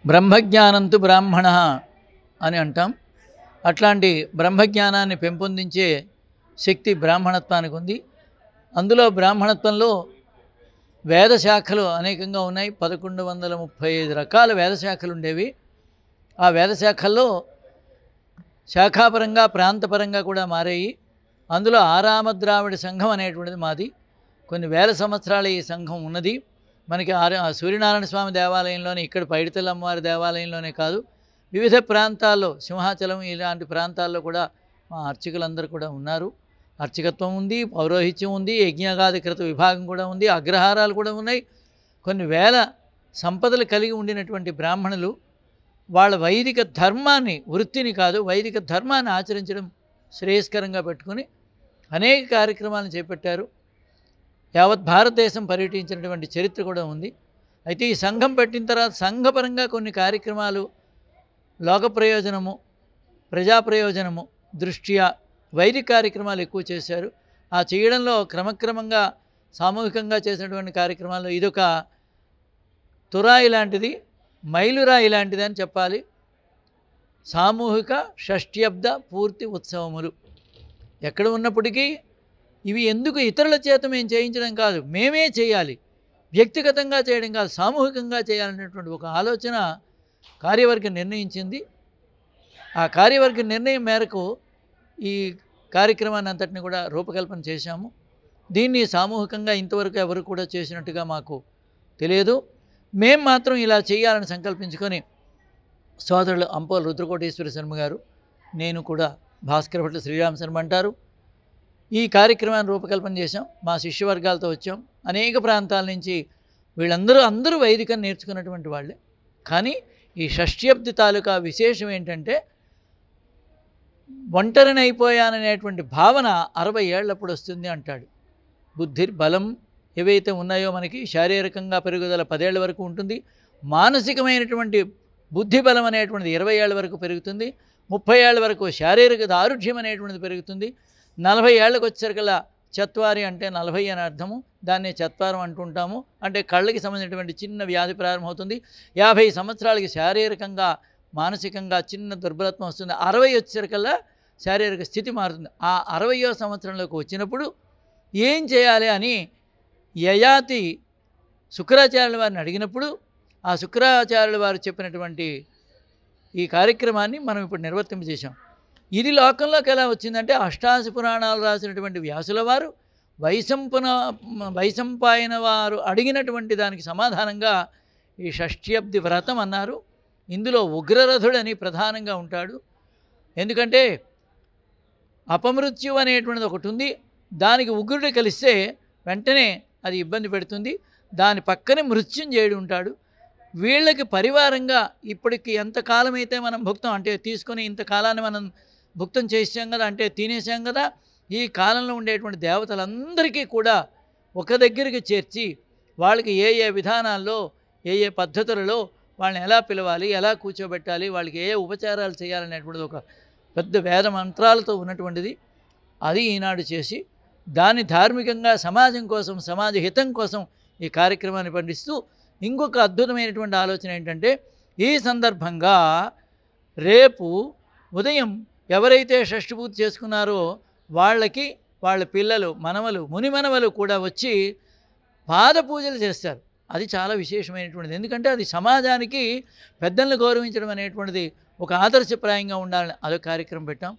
బ్రహ్మజ్ఞానంతు బ్రాహ్మణ అని అంటాం. అట్లాంటి బ్రహ్మజ్ఞానాన్ని పెంపొందించే శక్తి బ్రాహ్మణత్వానికి ఉంది. అందులో బ్రాహ్మణత్వంలో వేద శాఖలు అనేకంగా ఉన్నాయి. 1135 రకాల వేద శాఖలు ఉండేవి. ఆ వేద శాఖల్లో శాఖాపరంగా ప్రాంతపరంగా కూడా మారాయి. అందులో ఆరామద్రావిడ సంఘం అనేటువంటిది మాది. కొన్ని వేల సంవత్సరాల ఈ సంఘం ఉన్నది. మనకి సూర్యనారాయణ స్వామి దేవాలయంలోనే, ఇక్కడ పైడితల్లి అమ్మవారి దేవాలయంలోనే కాదు, వివిధ ప్రాంతాల్లో సింహాచలం ఇలాంటి ప్రాంతాల్లో కూడా మా అర్చకులందరూ కూడా ఉన్నారు. అర్చకత్వం ఉంది, పౌరోహిత్యం ఉంది, యజ్ఞాగాధికృత విభాగం కూడా ఉంది, అగ్రహారాలు కూడా ఉన్నాయి. కొన్ని వేల సంపదలు కలిగి ఉండినటువంటి బ్రాహ్మణులు వాళ్ళ వైదిక ధర్మాన్ని, వృత్తిని కాదు వైదిక ధర్మాన్ని ఆచరించడం శ్రేయస్కరంగా పెట్టుకుని అనేక కార్యక్రమాలను చేపట్టారు. యావత్ భారతదేశం పర్యటించినటువంటి చరిత్ర కూడా ఉంది. అయితే ఈ సంఘం పెట్టిన తర్వాత సంఘపరంగా కొన్ని కార్యక్రమాలు లోక ప్రయోజనము, ప్రజా ప్రయోజనము దృష్ట్యా వైదిక కార్యక్రమాలు ఎక్కువ చేశారు. ఆ చేయడంలో క్రమక్రమంగా సామూహికంగా చేసినటువంటి కార్యక్రమాల్లో ఇదొక తురాయి లాంటిది, మైలురాయి లాంటిది అని చెప్పాలి. సామూహిక షష్ట్యబ్ద పూర్తి ఉత్సవములు ఎక్కడ ఉన్నప్పటికీ ఇవి ఎందుకు ఇతరుల చేత మేము చేయించడం కాదు, మేమే చేయాలి, వ్యక్తిగతంగా చేయడం కాదు, సామూహికంగా చేయాలనేటువంటి ఒక ఆలోచన కార్యవర్గం నిర్ణయించింది. ఆ కార్యవర్గ నిర్ణయం మేరకు ఈ కార్యక్రమాన్ని అంతటిని కూడా రూపకల్పన చేశాము. దీన్ని సామూహికంగా ఇంతవరకు ఎవరు కూడా చేసినట్టుగా మాకు తెలియదు. మేము మాత్రం ఇలా చేయాలని సంకల్పించుకొని సోదరులు అంపోల రుద్రకోటేశ్వర శర్మ గారు, నేను కూడా భాస్కర భట్ల శ్రీరామ శర్మ అంటారు, ఈ కార్యక్రమాన్ని రూపకల్పన చేశాం. మా శిష్యవర్గాలతో వచ్చాం. అనేక ప్రాంతాల నుంచి అందరూ వైదికం నేర్చుకున్నటువంటి వాళ్ళే. కానీ ఈ షష్ట్యబ్ది తాలూకా విశేషం ఏంటంటే ఒంటరినైపోయాననేటువంటి భావన 60 ఏళ్ళప్పుడు వస్తుంది అంటాడు. బలం ఏవైతే ఉన్నాయో మనకి శారీరకంగా పెరుగుదల 10 ఏళ్ళ వరకు ఉంటుంది. మానసికమైనటువంటి బుద్ధి బలం అనేటువంటిది 20 ఏళ్ళ వరకు పెరుగుతుంది. 30 ఏళ్ళ వరకు శారీరక దారుఢ్యం అనేటువంటిది పెరుగుతుంది. 40 ఏళ్ళకి వచ్చేసరికల్లా చత్వారి అంటే 40 అని అర్థము. దాన్నే చత్వారం అంటుంటాము. అంటే కళ్ళకి సంబంధించినటువంటి చిన్న వ్యాధి ప్రారంభమవుతుంది. 50 సంవత్సరాలకి శారీరకంగా మానసికంగా చిన్న దుర్బలత్వం వస్తుంది. 60 వచ్చేసరికల్లా శారీరక స్థితి మారుతుంది. ఆ 60వ సంవత్సరంలోకి వచ్చినప్పుడు ఏం చేయాలి అని యయాతి శుక్రాచార్యుల వారిని అడిగినప్పుడు ఆ శుక్రాచార్యుల వారు చెప్పినటువంటి ఈ కార్యక్రమాన్ని మనం ఇప్పుడు నిర్వర్తింపజేశాం. ఇది లోకంలోకి ఎలా వచ్చిందంటే అష్టాదశ పురాణాలు రాసినటువంటి వ్యాసుల వారు వైశంపాయన వారు అడిగినటువంటి దానికి సమాధానంగా ఈ షష్ట్యబ్ది వ్రతం అన్నారు. ఇందులో ఉగ్రరథుడని ప్రధానంగా ఉంటాడు. ఎందుకంటే అపమృత్యు అనేటువంటిది ఒకటి ఉంది. దానికి ఉగ్రుడు కలిస్తే వెంటనే అది ఇబ్బంది పెడుతుంది. దాని పక్కనే మృత్యుంజయుడు ఉంటాడు. వీళ్ళకి పరివారంగా ఇప్పటికి ఎంతకాలమైతే మనం భుక్తం అంటే తీసుకొని ఇంతకాలాన్ని మనం భుక్తం చేసాం కదా, అంటే తినేసాం కదా, ఈ కాలంలో ఉండేటువంటి దేవతలందరికీ కూడా ఒక దగ్గరికి చేర్చి వాళ్ళకి ఏ ఏ విధానాల్లో ఏ ఏ పద్ధతులలో వాళ్ళని ఎలా పిలవాలి, ఎలా కూర్చోబెట్టాలి, వాళ్ళకి ఏ ఉపచారాలు చేయాలనేటువంటిది ఒక పెద్ద వేద మంత్రాలతో ఉన్నటువంటిది. అది ఈనాడు చేసి దాన్ని ధార్మికంగా సమాజం కోసం, సమాజ హితం కోసం ఈ కార్యక్రమాన్ని పండిస్తూ ఇంకొక అద్భుతమైనటువంటి ఆలోచన ఏంటంటే ఈ సందర్భంగా రేపు ఉదయం ఎవరైతే షష్ఠి పూర్తి చేసుకున్నారో వాళ్ళకి వాళ్ళ పిల్లలు, మనవలు, మునిమనవలు కూడా వచ్చి పాద పూజలు చేస్తారు. అది చాలా విశేషమైనటువంటిది. ఎందుకంటే అది సమాజానికి పెద్దలను గౌరవించడం అనేటువంటిది ఒక ఆదర్శప్రాయంగా ఉండాలని అదొక కార్యక్రమం పెట్టాం.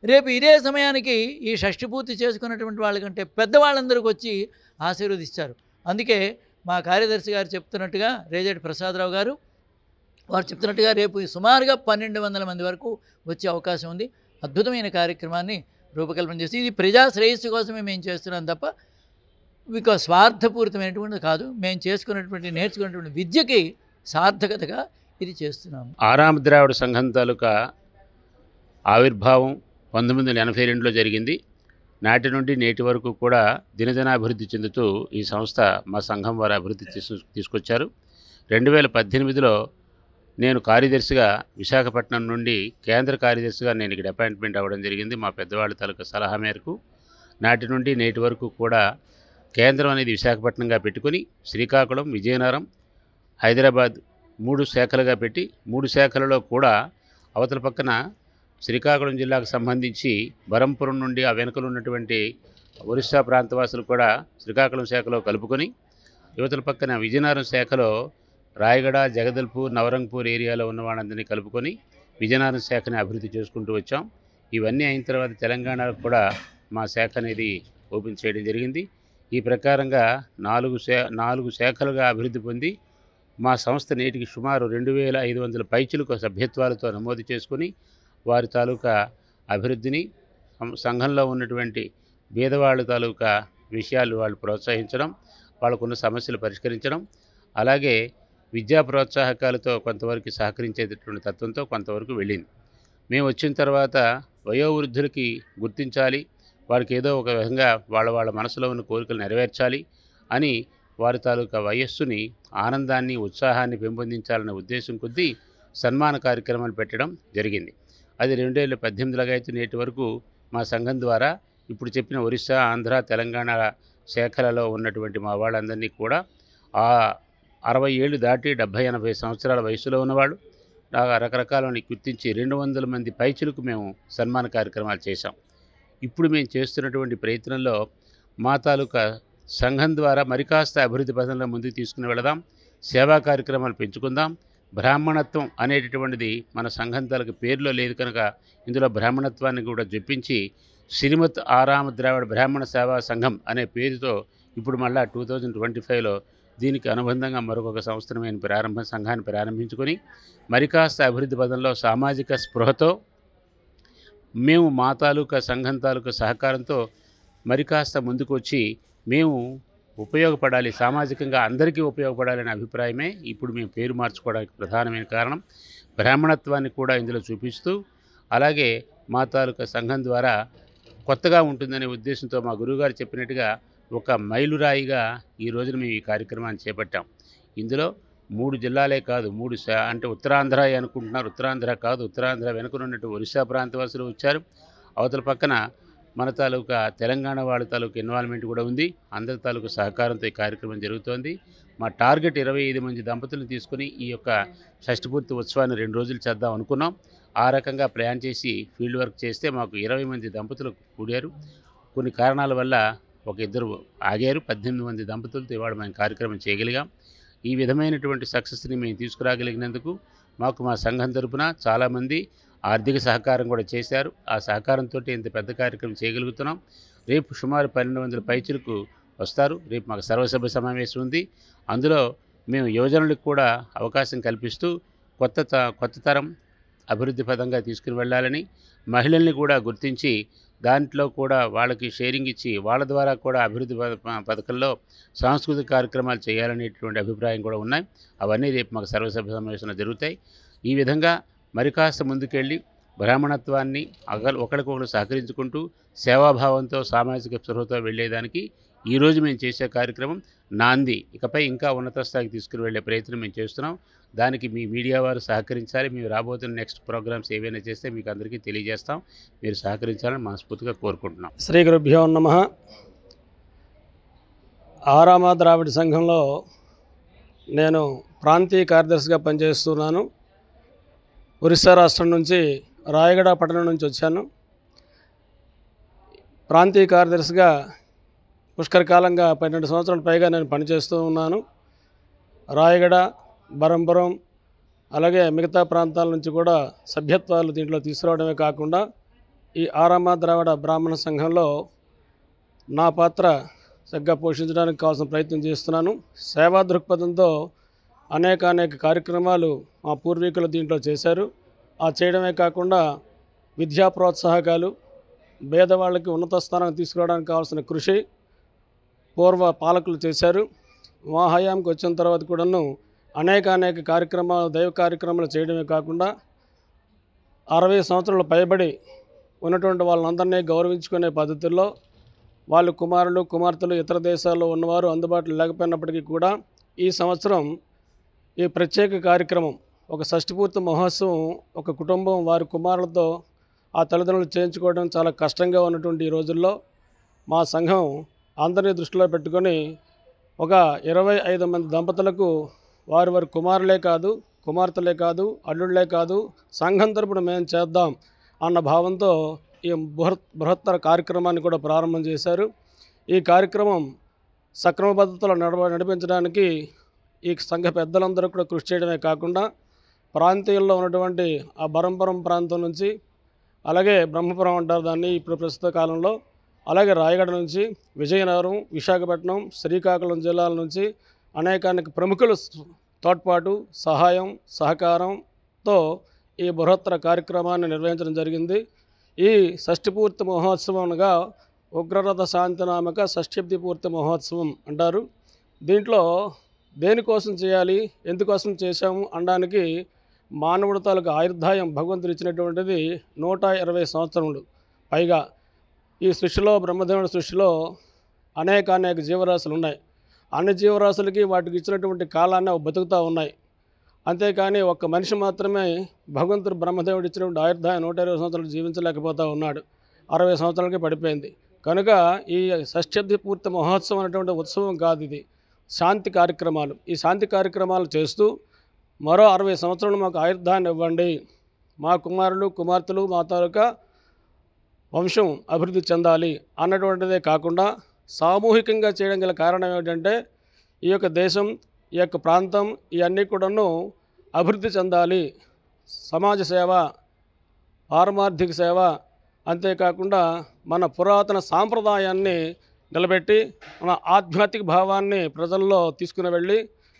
రేపు ఇదే సమయానికి ఈ షష్ఠి పూర్తి చేసుకున్నటువంటి వాళ్ళకంటే పెద్దవాళ్ళందరికీ వచ్చి ఆశీర్వదిస్తారు. అందుకే మా కార్యదర్శి గారు చెప్తున్నట్టుగా, రేజేటి ప్రసాదరావు గారు వారు చెప్తున్నట్టుగా రేపు సుమారుగా 1200 మంది వరకు వచ్చే అవకాశం ఉంది. అద్భుతమైన కార్యక్రమాన్ని రూపకల్పన చేసి ఇది ప్రజా శ్రేయస్సు కోసమే మేము చేస్తున్నాం తప్ప ఇక స్వార్థపూరితమైనటువంటి కాదు. మేము నేర్చుకున్నటువంటి విద్యకి సార్థకతగా ఇది చేస్తున్నాము. ఆరామద్రావిడ సంఘం తాలూకా ఆవిర్భావం 1982లో జరిగింది. నాటి నుండి నేటి వరకు కూడా దినదినాభివృద్ధి చెందుతూ ఈ సంస్థ మా సంఘం వారు అభివృద్ధి తీసుకొచ్చారు. 2018లో నేను కార్యదర్శిగా విశాఖపట్నం నుండి కేంద్ర కార్యదర్శిగా నేను ఇక్కడ అపాయింట్మెంట్ అవ్వడం జరిగింది. మా పెద్దవాళ్ళ తాలూకా సలహా మేరకు నాటి నుండి నేటి వరకు కూడా కేంద్రం అనేది విశాఖపట్నంగా పెట్టుకుని శ్రీకాకుళం, విజయనగరం, హైదరాబాద్ 3 శాఖలుగా పెట్టి 3 శాఖలలో కూడా అవతల పక్కన శ్రీకాకుళం జిల్లాకు సంబంధించి బరంపురం నుండి ఆ వెనుకలు ఉన్నటువంటి ఒరిస్సా ప్రాంతవాసులు కూడా శ్రీకాకుళం శాఖలో కలుపుకొని, యువతల పక్కన విజయనగరం శాఖలో రాయగడ, జగదల్పూర్, నవరంగపూర్ ఏరియాలో ఉన్న వాళ్ళందరినీ కలుపుకొని విజయనగరం శాఖని అభివృద్ధి చేసుకుంటూ వచ్చాం. ఇవన్నీ అయిన తర్వాత తెలంగాణలో కూడా మా శాఖ అనేది ఓపెన్ చేయడం జరిగింది. ఈ ప్రకారంగా 4 శాఖలుగా అభివృద్ధి పొంది మా సంస్థ నేటికి సుమారు 2500 పైచిలుకు సభ్యత్వాలతో నమోదు చేసుకుని వారి తాలూకా అభివృద్ధిని, సంఘంలో ఉన్నటువంటి పేదవాళ్ళ తాలూకా విషయాలు వాళ్ళు ప్రోత్సహించడం, వాళ్ళకున్న సమస్యలు పరిష్కరించడం, అలాగే విద్యా ప్రోత్సాహకాలతో కొంతవరకు సహకరించేటటువంటి తత్వంతో కొంతవరకు వెళ్ళింది. మేము వచ్చిన తర్వాత వయోవృద్ధులకి గుర్తించాలి, వారికి ఏదో ఒక విధంగా వాళ్ళ మనసులో ఉన్న కోరికలు నెరవేర్చాలి అని వారి తాలూకా వయస్సుని, ఆనందాన్ని, ఉత్సాహాన్ని పెంపొందించాలనే ఉద్దేశం కొద్దీ సన్మాన కార్యక్రమాలు పెట్టడం జరిగింది. అది 2018 అయితే నేటి వరకు మా సంఘం ద్వారా ఇప్పుడు చెప్పిన ఒరిస్సా, ఆంధ్ర, తెలంగాణ శాఖలలో ఉన్నటువంటి మా వాళ్ళందరినీ కూడా ఆ 60 ఏళ్ళు దాటి 70-80 సంవత్సరాల వయసులో ఉన్నవాళ్ళు రకరకాలని గుర్తించి 200 మంది పైచులకు మేము సన్మాన కార్యక్రమాలు చేశాం. ఇప్పుడు మేము చేస్తున్నటువంటి ప్రయత్నంలో మా తాలూకా సంఘం ద్వారా మరికాస్త అభివృద్ధి పథంలో ముందుకు తీసుకుని వెళదాం, సేవా కార్యక్రమాలు పెంచుకుందాం. బ్రాహ్మణత్వం అనేటటువంటిది మన సంఘం తాలూకు పేరులో లేదు కనుక ఇందులో బ్రాహ్మణత్వాన్ని కూడా జొప్పించి శ్రీమత్ ఆరామ ద్రావిడ బ్రాహ్మణ సేవా సంఘం అనే పేరుతో ఇప్పుడు మళ్ళా 2025లో దీనికి అనుబంధంగా మరొక సంస్థమైన సంఘాన్ని ప్రారంభించుకొని మరికాస్త అభివృద్ధి పదంలో సామాజిక స్పృహతో మేము మా తాలూకా సంఘం తాలూకా సహకారంతో మరికాస్త ముందుకు వచ్చి మేము ఉపయోగపడాలి, సామాజికంగా అందరికీ ఉపయోగపడాలనే అభిప్రాయమే ఇప్పుడు మేము పేరు మార్చుకోవడానికి ప్రధానమైన కారణం. బ్రాహ్మణత్వాన్ని కూడా ఇందులో చూపిస్తూ, అలాగే మా తాలూకా సంఘం ద్వారా కొత్తగా ఉంటుందనే ఉద్దేశంతో మా గురువుగారు చెప్పినట్టుగా ఒక మైలురాయిగా ఈ రోజున మేము ఈ కార్యక్రమాన్ని చేపట్టాం. ఇందులో 3 జిల్లాలే కాదు, అంటే ఉత్తరాంధ్ర అనుకుంటున్నారు. ఉత్తరాంధ్ర కాదు, ఉత్తరాంధ్ర వెనుకనున్నట్టు ఒరిస్సా ప్రాంతవాసులు వచ్చారు. అవతల పక్కన మన తాలూకా తెలంగాణ వాళ్ళ తాలూకా ఇన్వాల్వ్మెంట్ కూడా ఉంది. అందరి తాలూకా సహకారంతో ఈ కార్యక్రమం జరుగుతోంది. మా టార్గెట్ 25 మంది దంపతులను తీసుకుని ఈ యొక్క షష్ఠపూర్తి ఉత్సవాన్ని 2 రోజులు చేద్దాం అనుకున్నాం. ఆ రకంగా ప్లాన్ చేసి ఫీల్డ్ వర్క్ చేస్తే మాకు 20 మంది దంపతులు కూడారు. కొన్ని కారణాల వల్ల ఒక 2 ఆగారు. 18 మంది దంపతులతో ఇవాళ మేము కార్యక్రమం చేయగలిగాం. ఈ విధమైనటువంటి సక్సెస్ని మేము తీసుకురాగలిగినందుకు మాకు మా సంఘం తరపున చాలామంది ఆర్థిక సహకారం కూడా చేశారు. ఆ సహకారంతో ఇంత పెద్ద కార్యక్రమం చేయగలుగుతున్నాం. రేపు సుమారు 1200 పైచులకు వస్తారు. రేపు మాకు సర్వసభ్య సమావేశం ఉంది. అందులో మేము యువజనులకు కూడా అవకాశం కల్పిస్తూ కొత్త తరం అభివృద్ధి పదంగా తీసుకుని వెళ్ళాలని, మహిళల్ని కూడా గుర్తించి దాంట్లో కూడా వాళ్ళకి షేరింగ్ ఇచ్చి వాళ్ళ ద్వారా కూడా అభివృద్ధి పథకంలో సాంస్కృతిక కార్యక్రమాలు చేయాలనేటువంటి అభిప్రాయం కూడా ఉన్నాయి. అవన్నీ రేపు మాకు సర్వసభ్య సమావేశంలో జరుగుతాయి. ఈ విధంగా మరి కాస్త ముందుకెళ్ళి బ్రాహ్మణత్వాన్ని ఒకరికొకరు సహకరించుకుంటూ సేవాభావంతో సామాజిక స్పృహతో వెళ్ళేదానికి ఈరోజు మేము చేసే కార్యక్రమం నాంది. ఇకపై ఇంకా ఉన్నత స్థాయికి తీసుకుని వెళ్ళే ప్రయత్నం మేము చేస్తున్నాం. దానికి మీ మీడియా వారు సహకరించాలి. మేము రాబోతున్న నెక్స్ట్ ప్రోగ్రామ్స్ ఏవైనా చేస్తే మీకు అందరికీ తెలియజేస్తాం. మీరు సహకరించాలని మనస్ఫూర్తిగా కోరుకుంటున్నాం. శ్రీ గురుభ్యో నమః. ఆరామ ద్రావిడ సంఘంలో నేను ప్రాంతీయ కార్యదర్శిగా పనిచేస్తున్నాను. ఒరిస్సా రాష్ట్రం నుంచి రాయగడ పట్టణం నుంచి వచ్చాను. ప్రాంతీయ కార్యదర్శిగా పుష్కరకాలంగా 12 సంవత్సరాల పైగా నేను పనిచేస్తూ ఉన్నాను. రాయగడ, బరంపురం అలాగే మిగతా ప్రాంతాల నుంచి కూడా సభ్యత్వాలు దీంట్లో తీసుకురావడమే కాకుండా ఈ ఆరామ ద్రావిడ బ్రాహ్మణ సంఘంలో నా పాత్ర చక్కగా పోషించడానికి కావాల్సిన ప్రయత్నం చేస్తున్నాను. సేవా దృక్పథంతో అనేక కార్యక్రమాలు మా పూర్వీకులు దీంట్లో చేశారు. ఆ చేయడమే కాకుండా విద్యా ప్రోత్సాహకాలు, పేదవాళ్ళకి ఉన్నత స్థానానికి తీసుకురావడానికి కావాల్సిన కృషి పూర్వ పాలకులు చేశారు. మా హయాంకి వచ్చిన తర్వాత కూడాను అనేక కార్యక్రమాలు, దైవ కార్యక్రమాలు చేయడమే కాకుండా 60 సంవత్సరాలు పైబడి ఉన్నటువంటి వాళ్ళందరినీ గౌరవించుకునే పద్ధతుల్లో వాళ్ళు కుమారులు, కుమార్తెలు ఇతర దేశాల్లో ఉన్నవారు అందుబాటులో లేకపోయినప్పటికీ కూడా ఈ సంవత్సరం ఈ ప్రత్యేక కార్యక్రమం, ఒక షష్ఠపూర్తి మహోత్సవం, ఒక కుటుంబం వారి కుమారులతో ఆ తల్లిదండ్రులు చేయించుకోవడం చాలా కష్టంగా ఉన్నటువంటి ఈ రోజుల్లో మా సంఘం అందరినీ దృష్టిలో పెట్టుకొని ఒక 25 మంది దంపతులకు వారి వారి కుమారులే కాదు, కుమార్తెలే కాదు, అల్లుళ్ళే కాదు, సంఘం తరపున మేము చేద్దాం అన్న భావంతో ఈ బృహత్తర కార్యక్రమాన్ని కూడా ప్రారంభం చేశారు. ఈ కార్యక్రమం సక్రమ పద్ధతిలో నడిపించడానికి ఈ సంఘ పెద్దలందరూ కూడా కృషి చేయడమే కాకుండా ప్రాంతీయంలో ఉన్నటువంటి ఆ బరంపురం ప్రాంతం నుంచి, అలాగే బ్రహ్మపురం అంటారు దాన్ని ఇప్పుడు ప్రస్తుత కాలంలో, అలాగే రాయగడ నుంచి, విజయనగరం, విశాఖపట్నం, శ్రీకాకుళం జిల్లాల నుంచి అనేకానేక ప్రముఖుల తోడ్పాటు, సహాయం, సహకారంతో ఈ బృహత్తర కార్యక్రమాన్ని నిర్వహించడం జరిగింది. ఈ షష్ఠిపూర్తి మహోత్సవంగా ఉగ్రరథ శాంతినామక షష్ఠ్యబ్ది పూర్తి మహోత్సవం అంటారు. దీంట్లో దేనికోసం చేయాలి, ఎందుకోసం చేశాము అనడానికి మానవుడి తాలూకు ఆయుర్దాయం భగవంతుడు ఇచ్చినటువంటిది 120 సంవత్సరములు పైగా. ఈ సృష్టిలో, బ్రహ్మదేవుడి సృష్టిలో అనేక జీవరాశులు ఉన్నాయి. అన్ని జీవరాశులకి వాటికి ఇచ్చినటువంటి కాలాన్ని అవి బతుకుతూ ఉన్నాయి. అంతేకాని ఒక్క మనిషి మాత్రమే భగవంతుడు బ్రహ్మదేవుడు ఇచ్చినటువంటి ఆయుర్దాయం 120 సంవత్సరాలు జీవించలేకపోతూ ఉన్నాడు. 60 సంవత్సరాలకి పడిపోయింది. కనుక ఈ షష్ఠ్యబ్ది పూర్తి మహోత్సవం అనేటువంటి ఉత్సవం కాదు, ఇది శాంతి కార్యక్రమాలు. ఈ శాంతి కార్యక్రమాలు చేస్తూ మరో 60 సంవత్సరాలు మాకు ఆయుర్దాన్ని ఇవ్వండి, మా కుమారులు, కుమార్తెలు, మా తాలూకా వంశం అభివృద్ధి చెందాలి అన్నటువంటిదే కాకుండా సామూహికంగా చేయడం గల కారణం ఏమిటంటే ఈ యొక్క దేశం, ఈ యొక్క ప్రాంతం ఇవన్నీ కూడాను అభివృద్ధి చెందాలి. సమాజ సేవ, పారమార్థిక సేవ, అంతేకాకుండా మన పురాతన సాంప్రదాయాన్ని నిలబెట్టి మన ఆధ్యాత్మిక భావాన్ని ప్రజల్లో తీసుకుని వెళ్ళి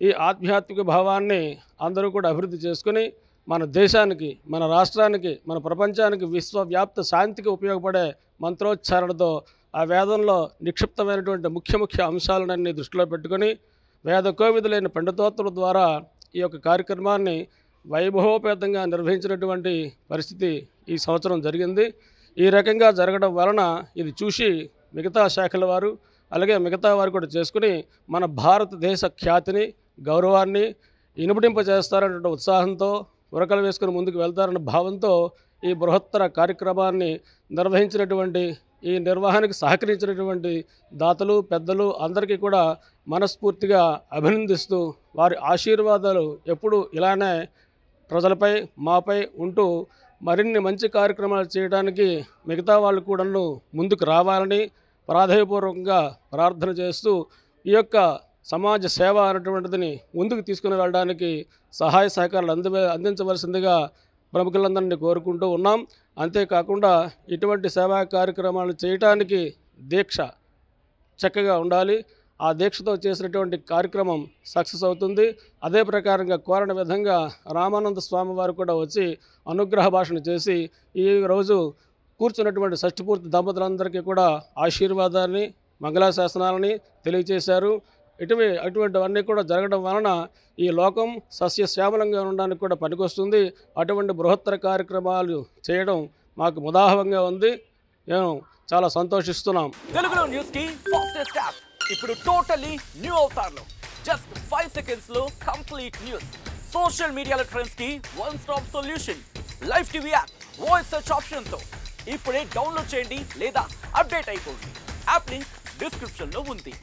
ఈ ఆధ్యాత్మిక భావాన్ని అందరూ కూడా అభివృద్ధి చేసుకుని మన దేశానికి, మన రాష్ట్రానికి, మన ప్రపంచానికి విశ్వవ్యాప్త శాంతికి ఉపయోగపడే మంత్రోచ్చారణతో ఆ వేదంలో నిక్షిప్తమైనటువంటి ముఖ్య అంశాలన్నీ దృష్టిలో పెట్టుకొని వేద కోవిదులైన పండితోత్తముల ద్వారా ఈ యొక్క కార్యక్రమాన్ని వైభవోపేతంగా నిర్వహించినటువంటి పరిస్థితి ఈ సంవత్సరం జరిగింది. ఈ రకంగా జరగడం వలన ఇది చూసి మిగతా శాఖల వారు, అలాగే మిగతా వారు కూడా చేసుకుని మన భారతదేశ ఖ్యాతిని, గౌరవాన్ని ఇనుమడింపజేస్తారనే ఉత్సాహంతో ఉరకలు వేసుకుని ముందుకు వెళ్తారన్న భావంతో ఈ బృహత్తర కార్యక్రమాన్ని నిర్వహించినటువంటి, ఈ నిర్వహణకు సహకరించినటువంటి దాతలు, పెద్దలు అందరికీ కూడా మనస్ఫూర్తిగా అభినందిస్తూ వారి ఆశీర్వాదాలు ఎప్పుడూ ఇలానే ప్రజలపై, మాపై ఉంటూ మరిన్ని మంచి కార్యక్రమాలు చేయడానికి మిగతా వాళ్ళు కూడాను ముందుకు రావాలని ప్రాధేయపూర్వకంగా ప్రార్థన చేస్తూ ఈ యొక్క సమాజ సేవ అనేటువంటిది ముందుకు తీసుకుని వెళ్ళడానికి సహాయ సహకారాలు అందించవలసిందిగా ప్రముఖులందరినీ కోరుకుంటూ ఉన్నాం. అంతేకాకుండా ఇటువంటి సేవా కార్యక్రమాలు చేయటానికి దీక్ష చక్కగా ఉండాలి. ఆ దీక్షతో చేసినటువంటి కార్యక్రమం సక్సెస్ అవుతుంది. అదే ప్రకారంగా కోరిన విధంగా రామానంద స్వామి వారు కూడా వచ్చి అనుగ్రహ భాషణ చేసి ఈరోజు కూర్చున్నటువంటి షష్ఠిపూర్తి దంపతులందరికీ కూడా ఆశీర్వాదాన్ని, మంగళాశాసనాలని తెలియజేశారు. అటువంటివన్నీ కూడా జరగడం వలన ఈ లోకం సస్యశ్యామలంగా ఉండడానికి కూడా పనికొస్తుంది. అటువంటి బృహత్తర కార్యక్రమాలు చేయడం మాకు ముదాహంగా ఉంది. నేను చాలా సంతోషిస్తున్నాం. తెలుగులో న్యూస్ కి ఫాస్టెస్ట్ యాప్ ఇప్పుడు టోటల్లీ న్యూ అవతార్లో జస్ట్ 5 సెకండ్స్ లో కంప్లీట్ న్యూస్, సోషల్ మీడియాల ట్రెండ్స్ కి one stop solution, live TV app, voice search option తో ఇప్పుడే డౌన్లోడ్ చేయండి లేదా అప్డేట్ అయిపోండి. యాప్ లింక్ డిస్క్రిప్షన్ లో ఉంది.